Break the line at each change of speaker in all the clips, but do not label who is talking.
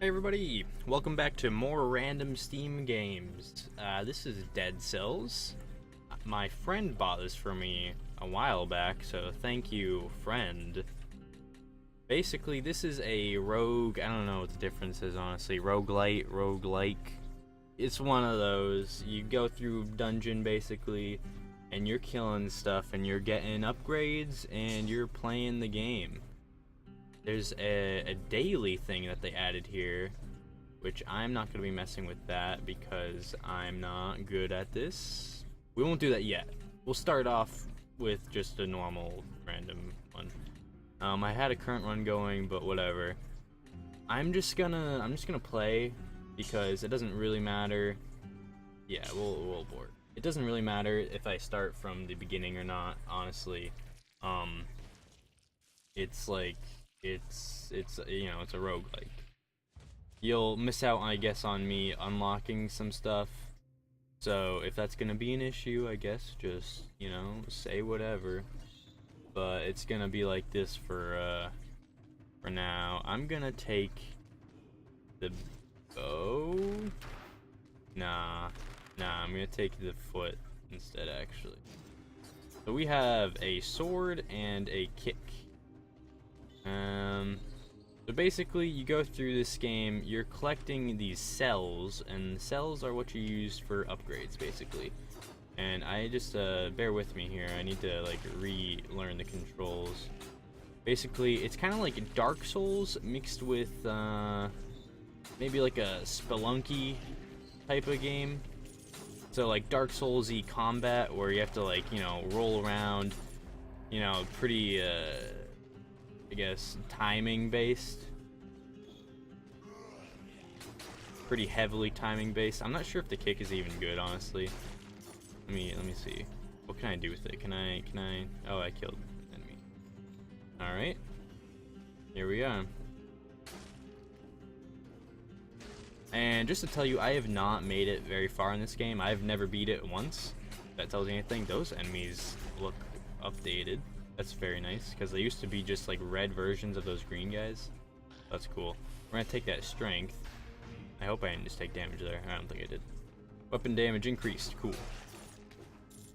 Hey everybody, welcome back to more random Steam games. This is Dead Cells. My friend bought this for me a while back, so thank you, friend. Basically, this is a rogue, I don't know what the difference is, honestly. Roguelite, roguelike. It's one of those. You go through dungeon, basically, and you're killing stuff, and you're getting upgrades, and you're playing the game. There's a daily thing that they added here, which I'm not going to be messing with that because I'm not good at this. We won't do that yet. We'll start off with just a normal random one. I had a current run going, but whatever. I'm just gonna play because it doesn't really matter. Yeah, we'll abort. It doesn't really matter if I start from the beginning or not, honestly. It's like it's you know, it's a roguelike. You'll miss out, I guess, on me unlocking some stuff. So if that's gonna be an issue, I guess just, you know, say whatever. But it's gonna be like this for now. I'm gonna take the bow. Nah, I'm gonna take the foot instead, actually. So we have a sword and a kick. So basically, you go through this game, you're collecting these cells, and the cells are what you use for upgrades, basically. And I just, bear with me here, I need to, like, relearn the controls. Basically, it's kind of like Dark Souls mixed with, maybe like a Spelunky type of game. So, like, Dark Souls-y combat, where you have to, like, you know, roll around, you know, pretty, I guess, timing based. Pretty heavily timing based. I'm not sure if the kick is even good, honestly. Let me see. What can I do with it? Can I oh, I killed an enemy. Alright. Here we are. And just to tell you, I have not made it very far in this game. I've never beat it once. If that tells you anything. Those enemies look updated. That's very nice, because they used to be just like red versions of those green guys. That's cool. We're gonna take that strength. I hope I didn't just take damage there. I don't think I did. Weapon damage increased. Cool.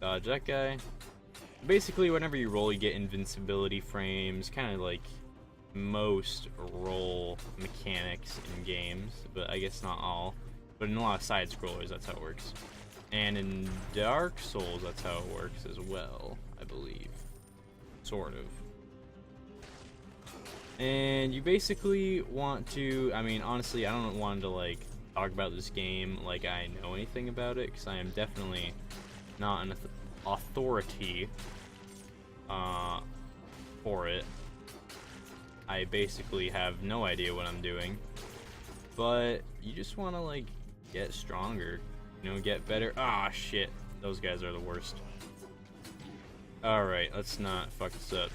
Dodge that guy. Basically, whenever you roll, you get invincibility frames. Kind of like most roll mechanics in games, but I guess not all. But in a lot of side scrollers, that's how it works. And in Dark Souls, that's how it works as well, I believe. Sort of. And you basically want to, I mean, honestly, I don't want to, like, talk about this game like I know anything about it, because I am definitely not an authority for it. I basically have no idea what I'm doing. But you just want to, like, get stronger, you know, get better. Ah, shit. Those guys are the worst. Alright, let's not fuck this up.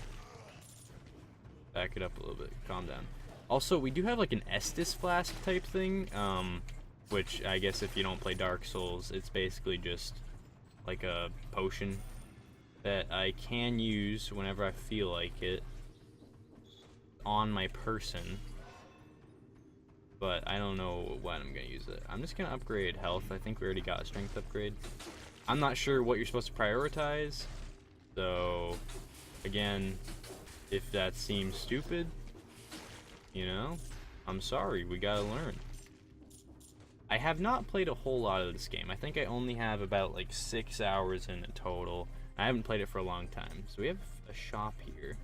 Back it up a little bit. Calm down. Also, we do have like an Estus flask type thing, which I guess if you don't play Dark Souls, it's basically just like a potion that I can use whenever I feel like it on my person. But I don't know when I'm gonna use it. I'm just gonna upgrade health. I think we already got a strength upgrade. I'm not sure what you're supposed to prioritize. So, again, if that seems stupid, you know, I'm sorry, we gotta learn. I have not played a whole lot of this game. I think I only have about like 6 hours in total. I haven't played it for a long time. So we have a shop here.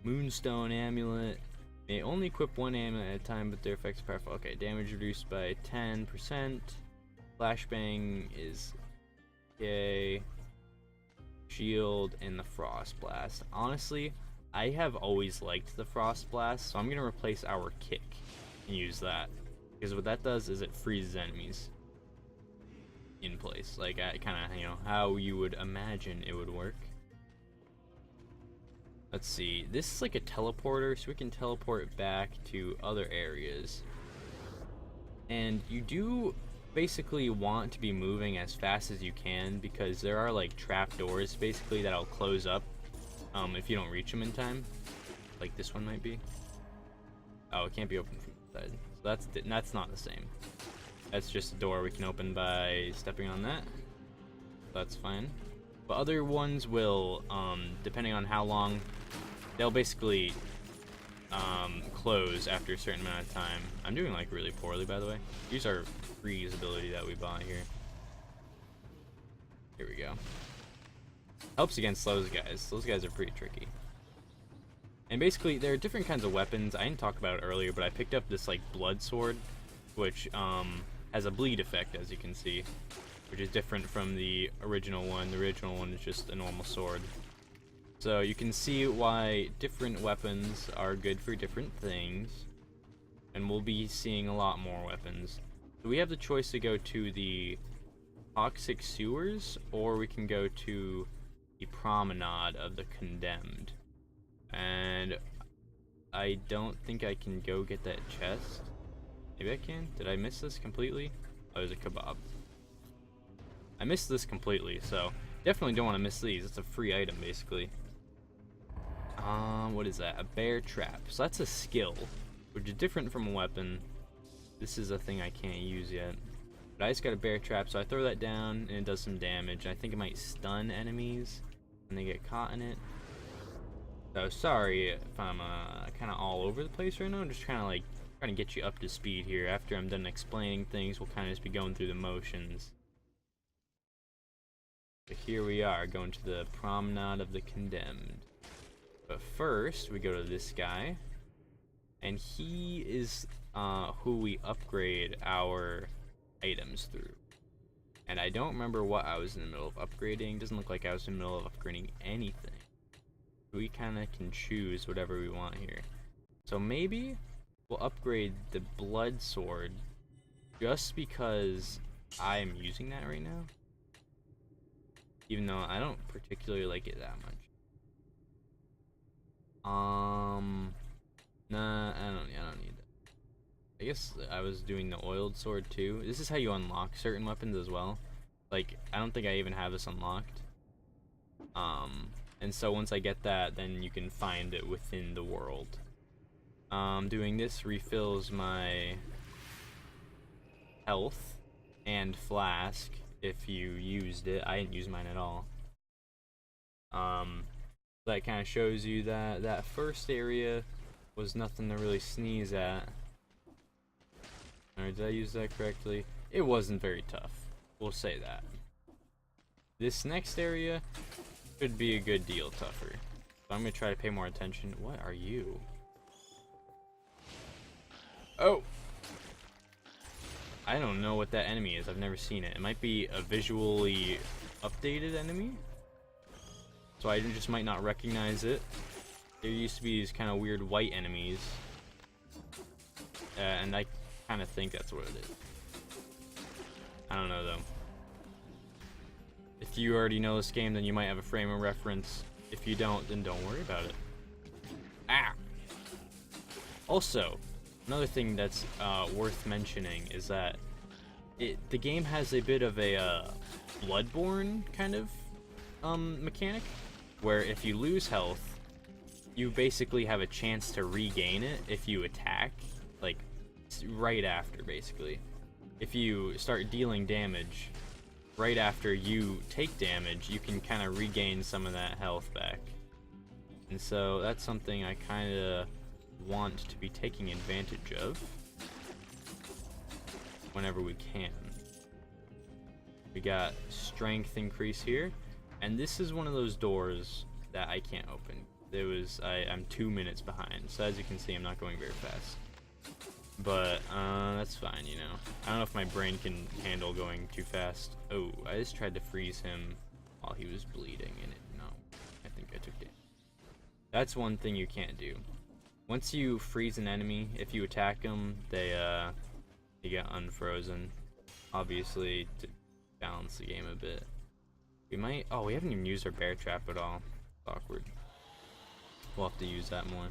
Moonstone amulet. May only equip one amulet at a time, but their effects are powerful. Okay, damage reduced by 10%. Flashbang is okay. Shield and the Frost Blast. Honestly, I have always liked the Frost Blast, so I'm gonna replace our kick and use that, because what that does is it freezes enemies in place, like kind of, you know, how you would imagine it would work. Let's see, this is like a teleporter, so we can teleport back to other areas. And you do basically want to be moving as fast as you can, because there are like trap doors basically that'll close up if you don't reach them in time, like this one might be. Oh, it can't be opened from the side, so That's not the same. That's just a door we can open by stepping on that. That's fine. But other ones will, depending on how long, they'll basically close after a certain amount of time. I'm doing like really poorly, by the way. Use our freeze ability that we bought here. Here we go. Helps against those guys. Those guys are pretty tricky. And basically, there are different kinds of weapons. I didn't talk about it earlier, but I picked up this like blood sword, which has a bleed effect, as you can see, which is different from the original one. The original one is just a normal sword. So you can see why different weapons are good for different things, and we'll be seeing a lot more weapons. So we have the choice to go to the toxic sewers, or we can go to the promenade of the condemned. And I don't think I can go get that chest. Maybe I can? Did I miss this completely? Oh, there's a kebab. I missed this completely, so definitely don't want to miss these. It's a free item, basically. What is that? A bear trap. So that's a skill, which is different from a weapon. This is a thing I can't use yet. But I just got a bear trap, so I throw that down, and it does some damage. I think it might stun enemies when they get caught in it. So sorry if I'm kind of all over the place right now. I'm just trying to get you up to speed here. After I'm done explaining things, we'll kind of just be going through the motions. But here we are, going to the promenade of the condemned. But first, we go to this guy, and he is who we upgrade our items through. And I don't remember what I was in the middle of upgrading. Doesn't look like I was in the middle of upgrading anything. We kind of can choose whatever we want here. So maybe we'll upgrade the blood sword just because I am using that right now. Even though I don't particularly like it that much. Nah, I don't need that. I guess I was doing the oiled sword too. This is how you unlock certain weapons as well. Like, I don't think I even have this unlocked. And so once I get that, then you can find it within the world. Doing this refills my health and flask if you used it. I didn't use mine at all. That kind of shows you that that first area was nothing to really sneeze at. Alright, did I use that correctly? It wasn't very tough. We'll say that. This next area could be a good deal tougher. So I'm gonna try to pay more attention. What are you? Oh! I don't know what that enemy is. I've never seen it. It might be a visually updated enemy. So I just might not recognize it. There used to be these kind of weird white enemies. And I kind of think that's what it is. I don't know though. If you already know this game, then you might have a frame of reference. If you don't, then don't worry about it. Ah! Also, another thing that's worth mentioning is that the game has a bit of a Bloodborne kind of mechanic, where if you lose health, you basically have a chance to regain it if you attack, like right after, basically. If you start dealing damage right after you take damage, you can kind of regain some of that health back. And so that's something I kind of want to be taking advantage of whenever we can. We got strength increase here, and this is one of those doors that I can't open. I'm 2 minutes behind, so as you can see, I'm not going very fast. But that's fine, you know. I don't know if my brain can handle going too fast. Oh, I just tried to freeze him while he was bleeding, and no, I think I took damage. That's one thing you can't do. Once you freeze an enemy, if you attack them, they get unfrozen. Obviously, to balance the game a bit. We might. Oh, we haven't even used our bear trap at all. It's awkward. We'll have to use that more.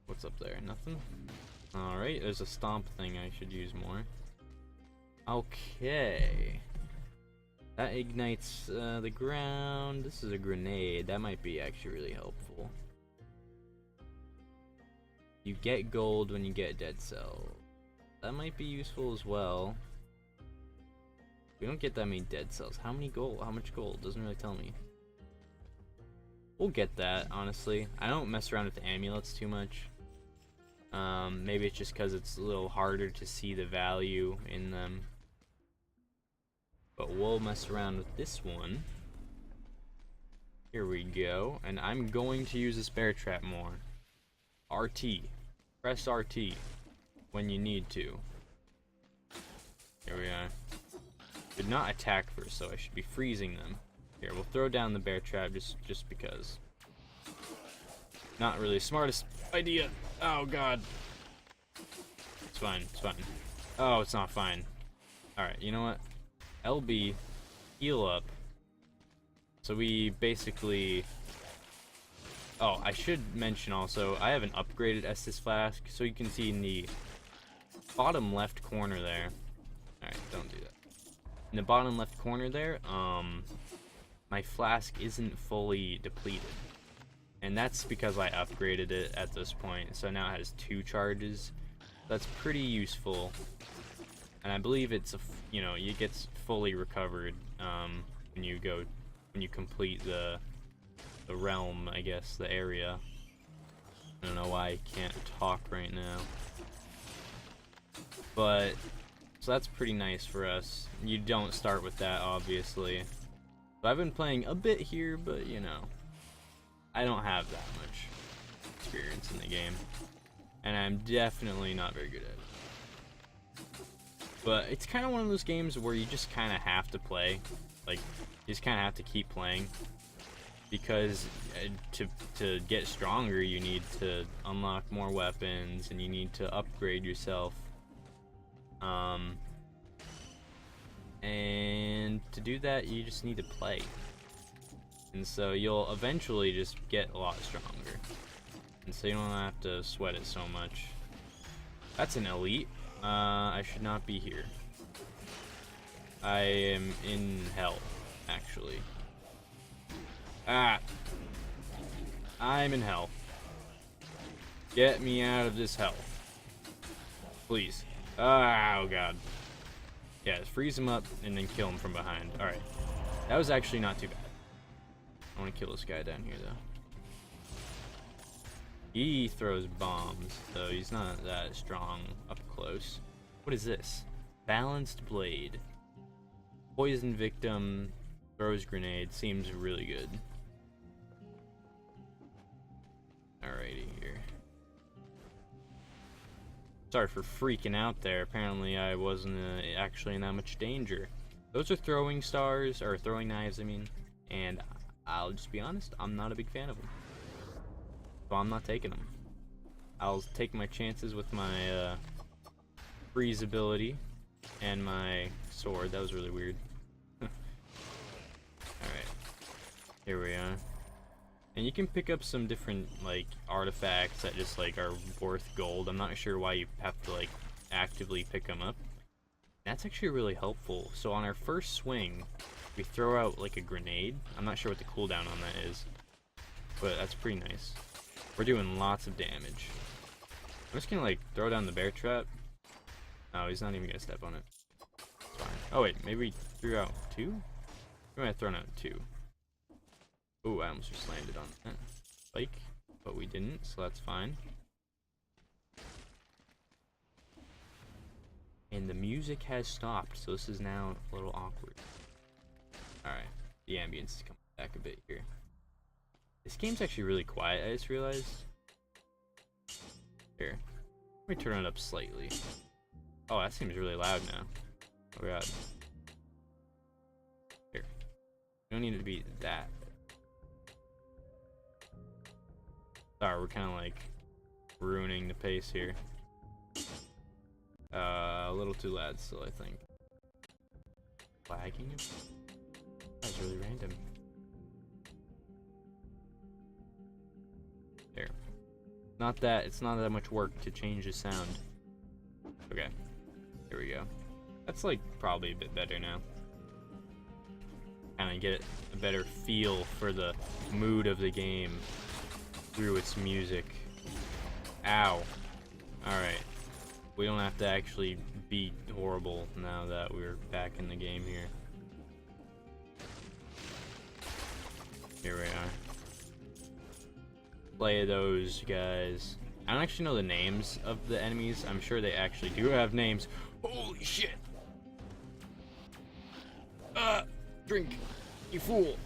What's up there? Nothing? Alright, there's a stomp thing I should use more. Okay. That ignites the ground. This is a grenade. That might be actually really helpful. You get gold when you get dead cell. That might be useful as well. We don't get that many dead cells. How many gold? How much gold? Doesn't really tell me. We'll get that, honestly. I don't mess around with the amulets too much. Maybe it's just because it's a little harder to see the value in them. But we'll mess around with this one. Here we go. And I'm going to use this bear trap more. RT. Press RT when you need to. Here we are. Did not attack first, so I should be freezing them. Here, we'll throw down the bear trap just because. Not really the smartest idea. Oh god. It's fine, it's fine. Oh, it's not fine. Alright, you know what? LB, heal up. So we basically... Oh, I should mention also, I have an upgraded Estus Flask, so you can see in the bottom left corner there. Alright, don't do that. In the bottom left corner there, my flask isn't fully depleted. And that's because I upgraded it at this point, so now it has 2 charges. That's pretty useful. And I believe it's, it gets fully recovered when you complete the realm, I guess, the area. I don't know why I can't talk right now. But, so that's pretty nice for us. You don't start with that, obviously. So I've been playing a bit here, but, I don't have that much experience in the game. And I'm definitely not very good at it. But it's kind of one of those games where you just kind of have to play. Like, you just kind of have to keep playing. Because to get stronger, you need to unlock more weapons, and you need to upgrade yourself. And to do that, you just need to play. And so you'll eventually just get a lot stronger. And so you don't have to sweat it so much. That's an elite. I should not be here. I am in hell, actually. Ah! I'm in hell. Get me out of this hell. Please. Oh god. Yeah, just freeze him up and then kill him from behind. Alright. That was actually not too bad. I want to kill this guy down here, though. He throws bombs, so he's not that strong up close. What is this? Balanced blade. Poison victim throws grenade. Seems really good. Alrighty here. Sorry for freaking out there. Apparently I wasn't actually in that much danger. Those are throwing stars, or throwing knives, I mean. And I'll just be honest, I'm not a big fan of them. So I'm not taking them. I'll take my chances with my freeze ability and my sword. That was really weird. Alright. Here we are. And you can pick up some different, artifacts that just, are worth gold. I'm not sure why you have to, actively pick them up. That's actually really helpful. So on our first swing, we throw out, a grenade. I'm not sure what the cooldown on that is. But that's pretty nice. We're doing lots of damage. I'm just gonna, throw down the bear trap. Oh, he's not even gonna step on it. It's fine. Oh, wait. Maybe we threw out 2? We might have thrown out 2. Ooh, I almost just landed on that spike, but we didn't, so that's fine. And the music has stopped, so this is now a little awkward. Alright, the ambience is coming back a bit here. This game's actually really quiet, I just realized. Here, let me turn it up slightly. Oh, that seems really loud now. Oh god. Here, you don't need it to be that. Sorry, we're kind of ruining the pace here. A little too loud still, I think. Lagging? That's really random. There. It's not that much work to change the sound. Okay. Here we go. That's probably a bit better now. Kind of get a better feel for the mood of the game through its music. Ow. Alright. We don't have to actually be horrible now that we're back in the game here. Here we are. Play those guys. I don't actually know the names of the enemies. I'm sure they actually do have names. Holy shit! Drink, you fool!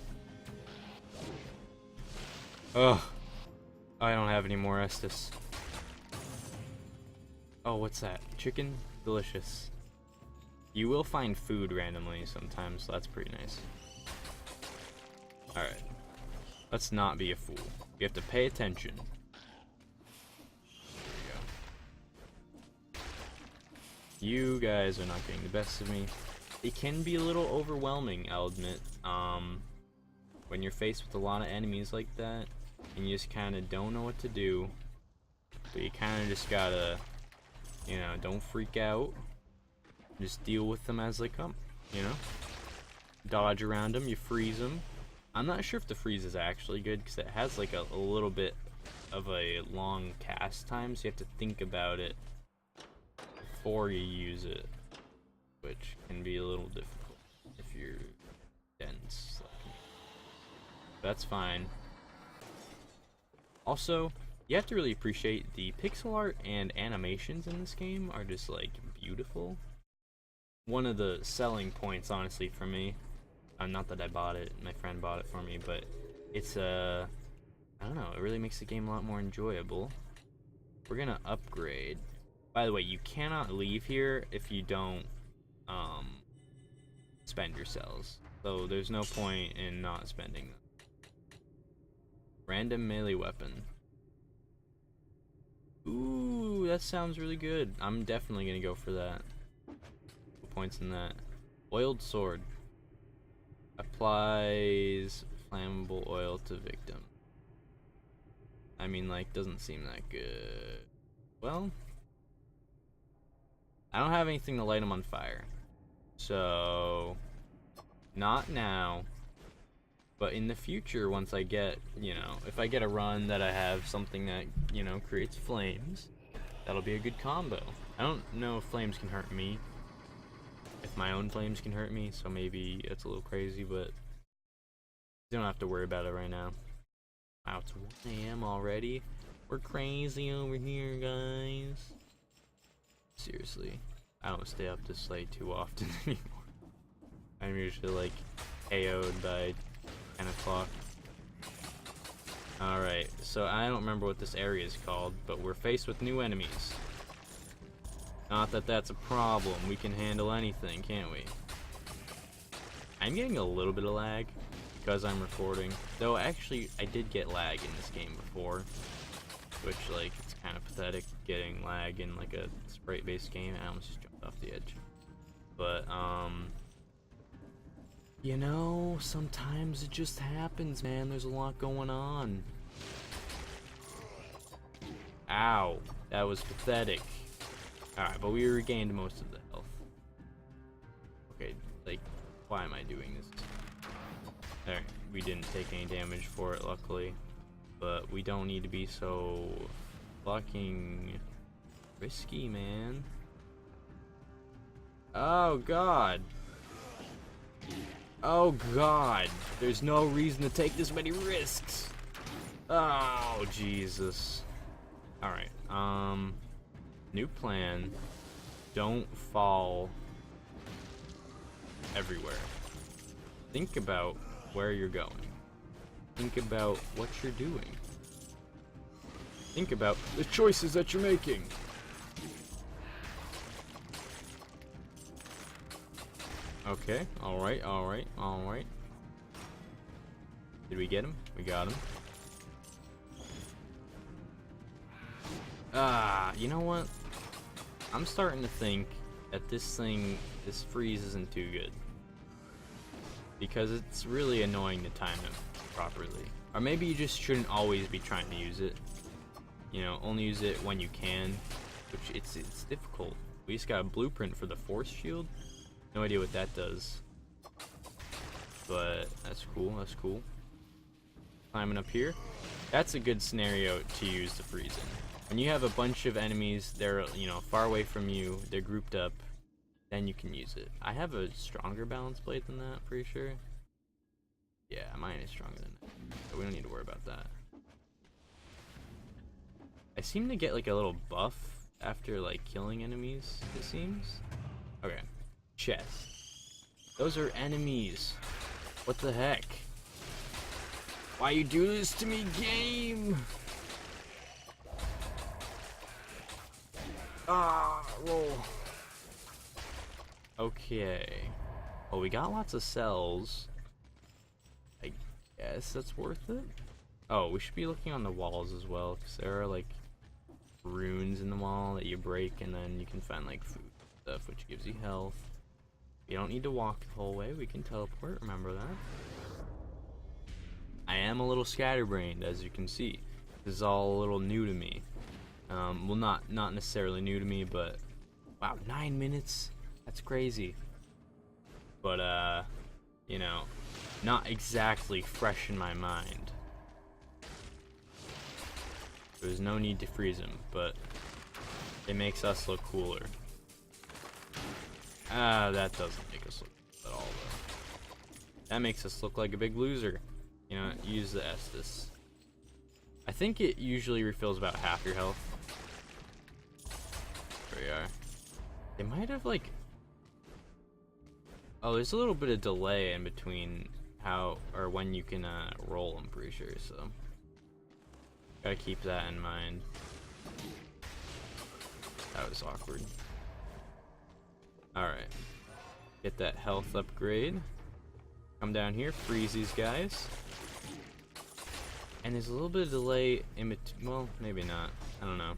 Ugh. I don't have any more Estus. Oh, what's that? Chicken? Delicious. You will find food randomly sometimes, so that's pretty nice. Alright. Let's not be a fool. You have to pay attention. There we go. You guys are not getting the best of me. It can be a little overwhelming, I'll admit. When you're faced with a lot of enemies like that, and you just kind of don't know what to do, but you kind of just gotta, you know, don't freak out. Just deal with them as they come, you know? Dodge around them, you freeze them. I'm not sure if the freeze is actually good, because it has like a little bit of a long cast time, so you have to think about it before you use it, which can be a little difficult if you're dense like me. That's fine. Also, you have to really appreciate the pixel art and animations in this game are just like beautiful. One of the selling points, honestly, for me, not that I bought it, my friend bought it for me, but it's I don't know, it really makes the game a lot more enjoyable. We're gonna upgrade. By the way, you cannot leave here if you don't spend your cells, so there's no point in not spending them. Random melee weapon. Ooh, that sounds really good. I'm definitely gonna go for that. What points in that? Oiled sword. Applies flammable oil to victim. I mean, like, doesn't seem that good. Well, I don't have anything to light them on fire. So, not now. But in the future, once I get, you know, if I get a run that I have something that, you know, creates flames, that'll be a good combo. I don't know if flames can hurt me. If my own flames can hurt me, so maybe it's a little crazy, but you don't have to worry about it right now. Wow, it's 1 AM already? We're crazy over here, guys. Seriously, I don't stay up this late too often anymore. I'm usually like KO'd by 10 o'clock. Alright, so I don't remember what this area is called, but we're faced with new enemies. Not that that's a problem, we can handle anything, can't we? I'm getting a little bit of lag because I'm recording. Though actually, I did get lag in this game before, which, like, it's kind of pathetic getting lag in like a sprite-based game. I almost just jumped off the edge. But, you know, sometimes it just happens, man. There's a lot going on. Ow, that was pathetic. Alright, but we regained most of the health. Okay, like, why am I doing this? Alright, we didn't take any damage for it, luckily. But we don't need to be so fucking risky, man. Oh, God. Oh, God. There's no reason to take this many risks. Oh, Jesus. Alright, new plan. Don't fall everywhere. Think about where you're going. Think about what you're doing. Think about the choices that you're making. Okay, alright, alright, alright. Did we get him? We got him. You know what? I'm starting to think that this freeze isn't too good. Because it's really annoying to time it properly. Or maybe you just shouldn't always be trying to use it. You know, only use it when you can. Which, it's difficult. We just got a blueprint for the force shield. No idea what that does. But, that's cool, that's cool. Climbing up here. That's a good scenario to use the freeze in. When you have a bunch of enemies, they're, you know, far away from you, they're grouped up, then you can use it. I have a stronger balance blade than that, pretty sure. Yeah, mine is stronger than that, so we don't need to worry about that. I seem to get like a little buff after like killing enemies, it seems. Okay, chest. Those are enemies. What the heck? Why you do this to me, game? Ah, roll. Okay. Well, we got lots of cells. I guess that's worth it. Oh, we should be looking on the walls as well, because there are like runes in the wall that you break, and then you can find like food stuff, which gives you health. You don't need to walk the whole way. We can teleport. Remember that. I am a little scatterbrained, as you can see. This is all a little new to me. Well, not necessarily new to me, but wow, 9 minutes. That's crazy. But you know, not exactly fresh in my mind. There's no need to freeze him, but it makes us look cooler. That doesn't make us look cool at all, though. That makes us look like a big loser. You know, use the Estus. I think it usually refills about half your health. There we are. They might have, like... Oh, there's a little bit of delay in between how or when you can roll, I'm pretty sure, so... Gotta keep that in mind. That was awkward. Alright. Get that health upgrade. Come down here, freeze these guys. And there's a little bit of delay in between. Well, maybe not. I don't know.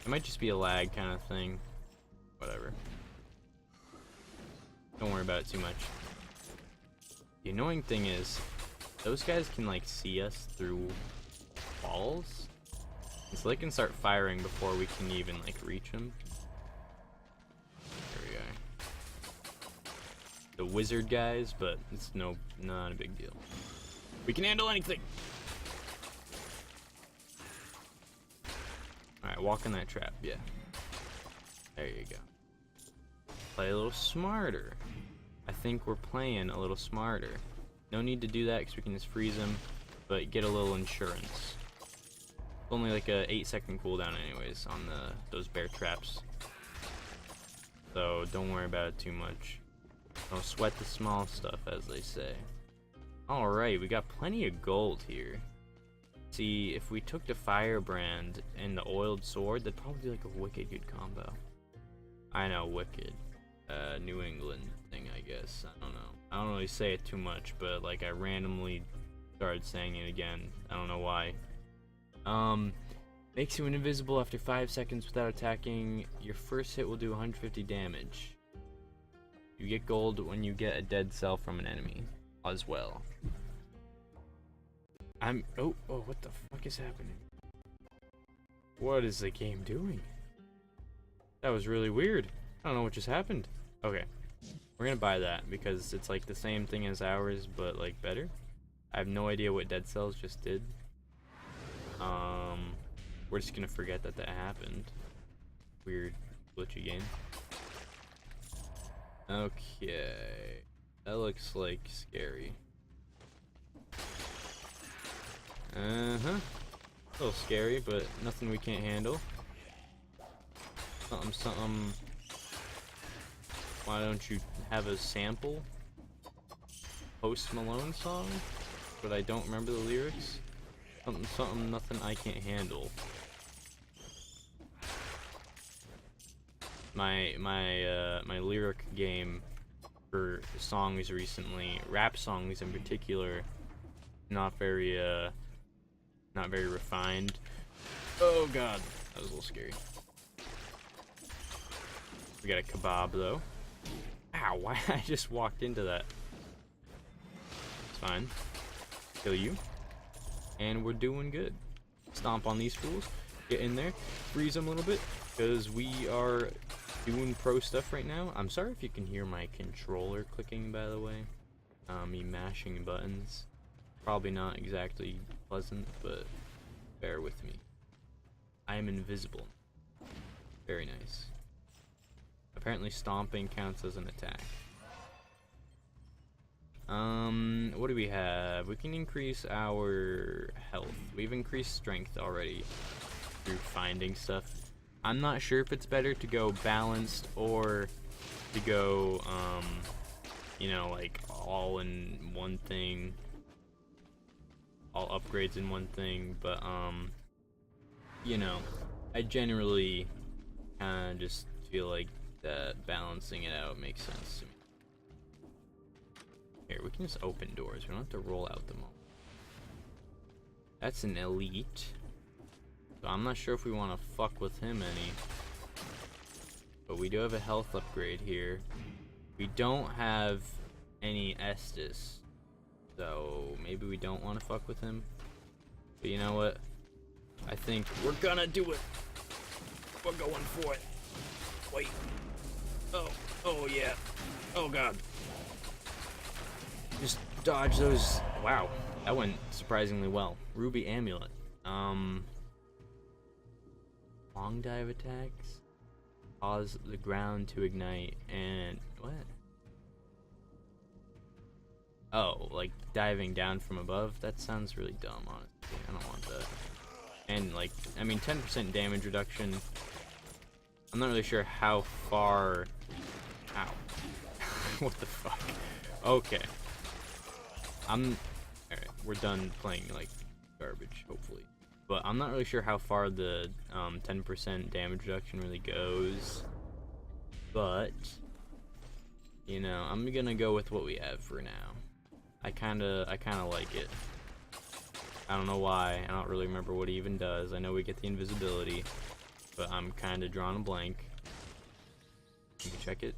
It might just be a lag kind of thing. Whatever. Don't worry about it too much. The annoying thing is, those guys can like see us through walls. And so they can start firing before we can even like reach them. There we go. The wizard guys, but it's not a big deal. We can handle anything. Alright, walk in that trap, yeah. There you go. Play a little smarter. I think we're playing a little smarter. No need to do that because we can just freeze them, but get a little insurance. It's only like a 8-second cooldown anyways on those bear traps. So don't worry about it too much. Don't sweat the small stuff, as they say. Alright, we got plenty of gold here. See, if we took the firebrand and the oiled sword, that'd probably be like a wicked good combo. I know, wicked. New England thing, I guess. I don't know. I don't really say it too much, but like I randomly started saying it again. I don't know why. Makes you invisible after 5 seconds without attacking. Your first hit will do 150 damage. You get gold when you get a dead cell from an enemy as well. Oh, what the fuck is happening? What is the game doing? That was really weird. I don't know what just happened. Okay. We're gonna buy that because it's like the same thing as ours, but like better. I have no idea what dead cells just did. We're just gonna forget that happened. Weird, glitchy game. Okay. That looks like scary. A little scary, but nothing we can't handle. Something. Why don't you have a sample? Post Malone song? But I don't remember the lyrics. Something, nothing I can't handle. My lyric game for songs recently, rap songs in particular, not very refined. Oh god, that was a little scary. We got a kebab though. Ow, why I just walked into that? It's fine. Kill you. And we're doing good. Stomp on these fools. Get in there. Freeze them a little bit. Because we are doing pro stuff right now. I'm sorry if you can hear my controller clicking, by the way. Me mashing buttons. Probably not exactly pleasant, but bear with me. I am invisible. Very nice. Apparently stomping counts as an attack. What do we have? We can increase our health. We've increased strength already through finding stuff. I'm not sure if it's better to go balanced or to go, you know, like all in one thing. All upgrades in one thing, but, you know, I generally kind of just feel like that balancing it out makes sense to me. Here, we can just open doors. We don't have to roll out them all. That's an elite. So I'm not sure if we want to fuck with him any. But we do have a health upgrade here. We don't have any Estus. So maybe we don't want to fuck with him. But you know what? I think we're gonna do it. We're going for it. Wait. Oh yeah. Oh god. Just dodge those. Wow, that went surprisingly well. Ruby amulet. Long dive attacks cause the ground to ignite and what? Oh, like diving down from above? That sounds really dumb, honestly. I don't want that. And like, I mean, 10% damage reduction. I'm not really sure how far. Ow. What the fuck? Okay. Alright, we're done playing like garbage, hopefully. But I'm not really sure how far the 10% damage reduction really goes. But, you know, I'm gonna go with what we have for now. I kinda like it. I don't know why. I don't really remember what he even does. I know we get the invisibility, but I'm kinda drawing a blank. Can you check it?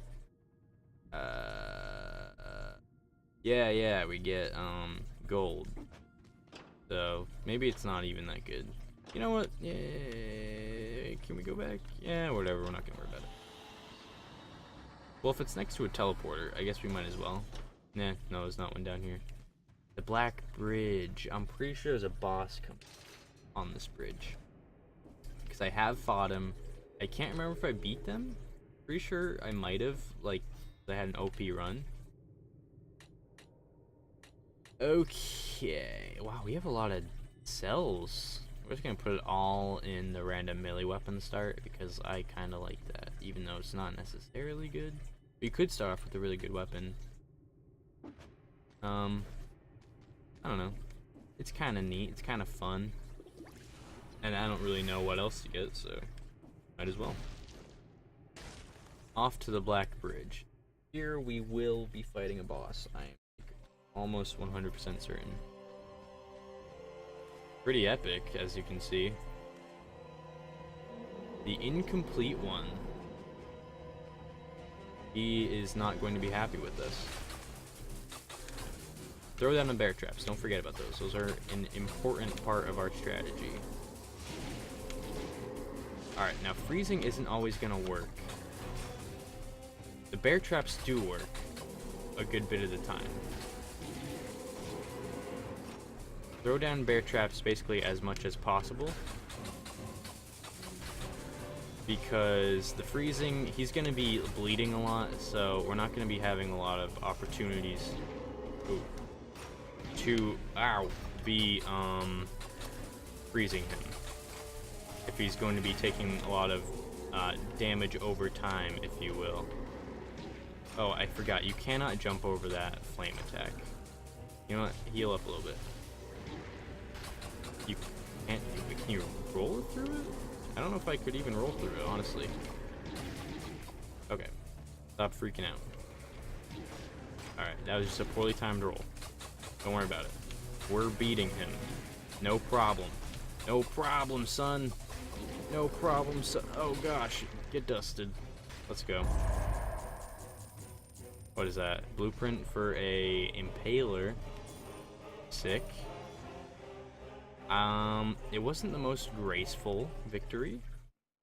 Yeah, we get gold. So maybe it's not even that good. You know what? Yeah, can we go back? Yeah, whatever. We're not gonna worry about it. Well, if it's next to a teleporter, I guess we might as well. Nah, no, there's not one down here. The Black Bridge. I'm pretty sure there's a boss coming on this bridge. Because I have fought him. I can't remember if I beat them. Pretty sure I might have. Like, I had an OP run. Okay. Wow, we have a lot of cells. We're just gonna put it all in the random melee weapon start because I kind of like that, even though it's not necessarily good. We could start off with a really good weapon. I don't know. It's kind of neat. It's kind of fun. And I don't really know what else to get, so might as well. Off to the Black Bridge. Here we will be fighting a boss. I am almost 100% certain. Pretty epic, as you can see. The incomplete one. He is not going to be happy with this. Throw down the bear traps. Don't forget about those. Those are an important part of our strategy. Alright, now freezing isn't always going to work. The bear traps do work a good bit of the time. Throw down bear traps basically as much as possible. Because the freezing, he's going to be bleeding a lot, so we're not going to be having a lot of opportunities to be freezing him. If he's going to be taking a lot of damage over time, if you will. Oh, I forgot. You cannot jump over that flame attack. You know what? Heal up a little bit. You can't. Can you roll through it? I don't know if I could even roll through it, honestly. Okay. Stop freaking out. Alright, that was just a poorly timed roll. Don't worry about it. We're beating him. No problem. No problem, son. No problem, son. Oh gosh. Get dusted. Let's go. What is that? Blueprint for a impaler. Sick. It wasn't the most graceful victory,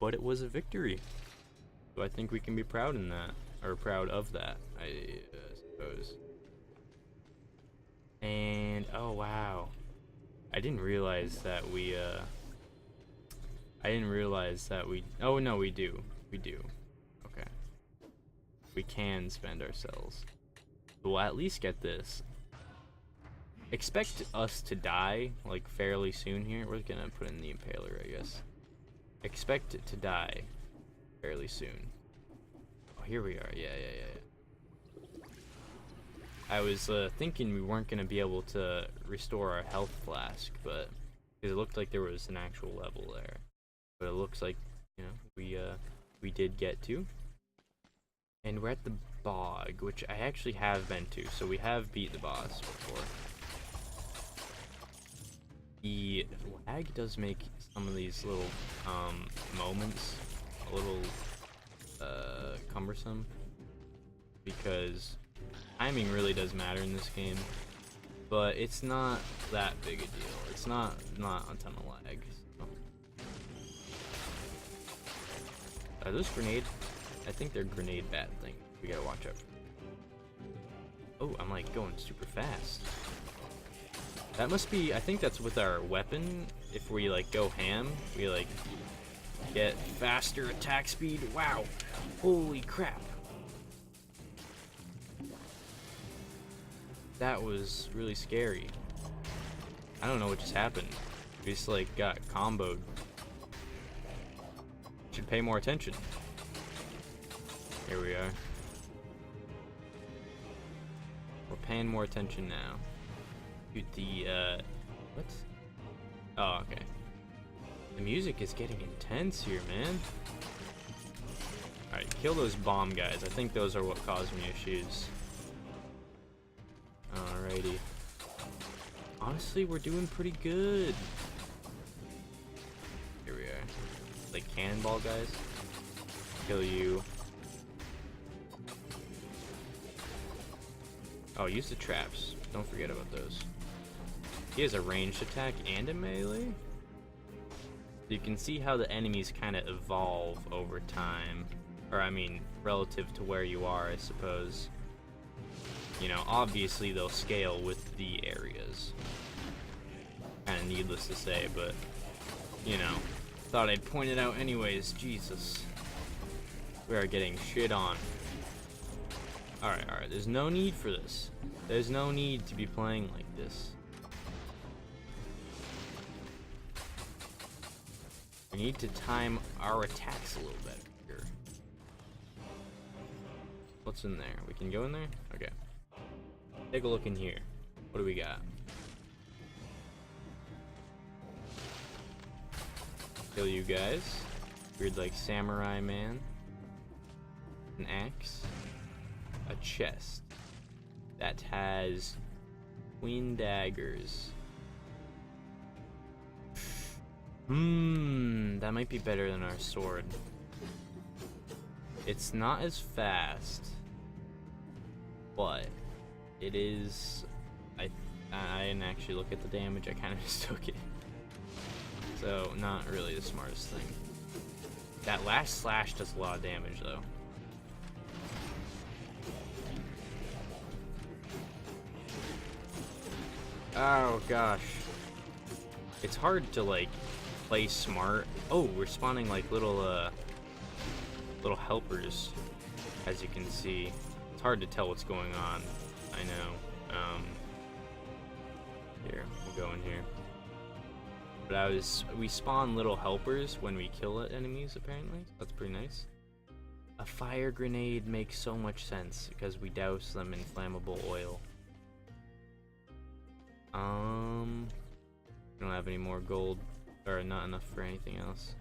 but it was a victory. So I think we can be proud in that, or proud of that, I suppose. And, oh wow. I didn't realize that we, I didn't realize that we... Oh, no, we do. We do. Okay. We can spend our cells. We'll at least get this. Expect us to die, like, fairly soon here. We're gonna put in the Impaler, I guess. Expect it to die fairly soon. Oh, here we are. Yeah. I was thinking we weren't gonna be able to restore our health flask, but... Because it looked like there was an actual level there. But it looks like, you know, we did get to. And we're at the bog, which I actually have been to, so we have beat the boss before. The lag does make some of these little moments a little cumbersome, because timing really does matter in this game, but it's not that big a deal. It's not a ton of lag. So. Are those grenade? I think they're grenade bat things. We gotta watch out. Oh, I'm like going super fast. That must be, I think that's with our weapon. If we like go ham, we like get faster attack speed. Wow, holy crap. That was really scary. I don't know what just happened. We just like got comboed. Should pay more attention. Here we are. We're paying more attention now. Dude, the, what? Oh, okay. The music is getting intense here, man. Alright, kill those bomb guys. I think those are what caused me issues. Alrighty. Honestly, we're doing pretty good. Here we are. Like cannonball guys. Kill you. Oh, use the traps. Don't forget about those. He has a ranged attack and a melee. You can see how the enemies kind of evolve over time. Or, I mean, relative to where you are, I suppose. You know, obviously they'll scale with the areas. Kind of needless to say, but, you know, thought I'd point it out anyways. Jesus. We are getting shit on. Alright, there's no need for this. There's no need to be playing like this. We need to time our attacks a little better here. What's in there? We can go in there? Okay. Take a look in here. What do we got? Kill you guys. Weird like samurai man. An axe. A chest that has twin daggers. That might be better than our sword. It's not as fast, but it is. I didn't actually look at the damage. I kind of just took it. So not really the smartest thing. That last slash does a lot of damage though. Oh gosh. It's hard to like play smart. Oh, we're spawning like little helpers, as you can see. It's hard to tell what's going on. I know. Here, we'll go in here. But we spawn little helpers when we kill enemies apparently. That's pretty nice. A fire grenade makes so much sense because we douse them in flammable oil. We don't have any more gold, or not enough for anything else.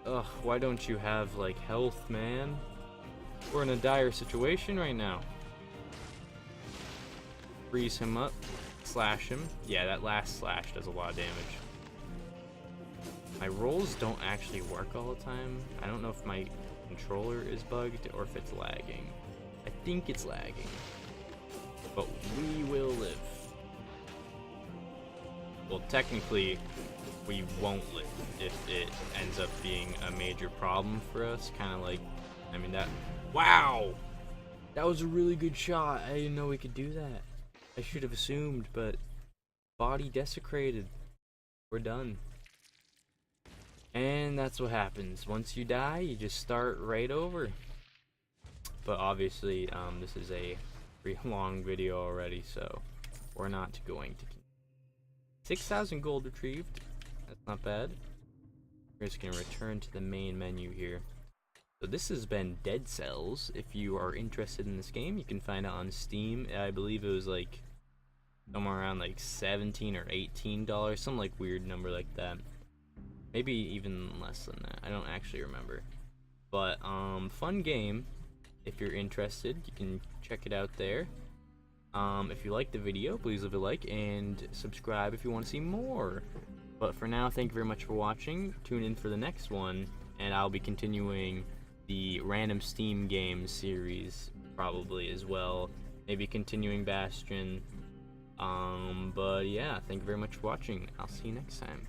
Ugh, why don't you have, like, health, man? We're in a dire situation right now. Freeze him up, slash him. Yeah, that last slash does a lot of damage. My rolls don't actually work all the time. I don't know if my controller is bugged or if it's lagging. I think it's lagging. But we will live. Well, technically, we won't live if it ends up being a major problem for us. Kind of like, I mean, that. Wow! That was a really good shot. I didn't know we could do that. I should have assumed, but body desecrated. We're done. And that's what happens. Once you die, you just start right over. But obviously, this is a pretty long video already, so we're not going to. 6,000 gold retrieved. That's not bad. We're just gonna return to the main menu here. So this has been Dead Cells. If you are interested in this game, you can find it on Steam. I believe it was like somewhere around like $17 or $18, some like weird number like that. Maybe even less than that. I don't actually remember. But fun game. If you're interested, you can check it out there. If you liked the video, please leave a like and subscribe if you want to see more. But for now, thank you very much for watching. Tune in for the next one, and I'll be continuing the random Steam games series probably as well. Maybe continuing Bastion. But yeah, thank you very much for watching. I'll see you next time.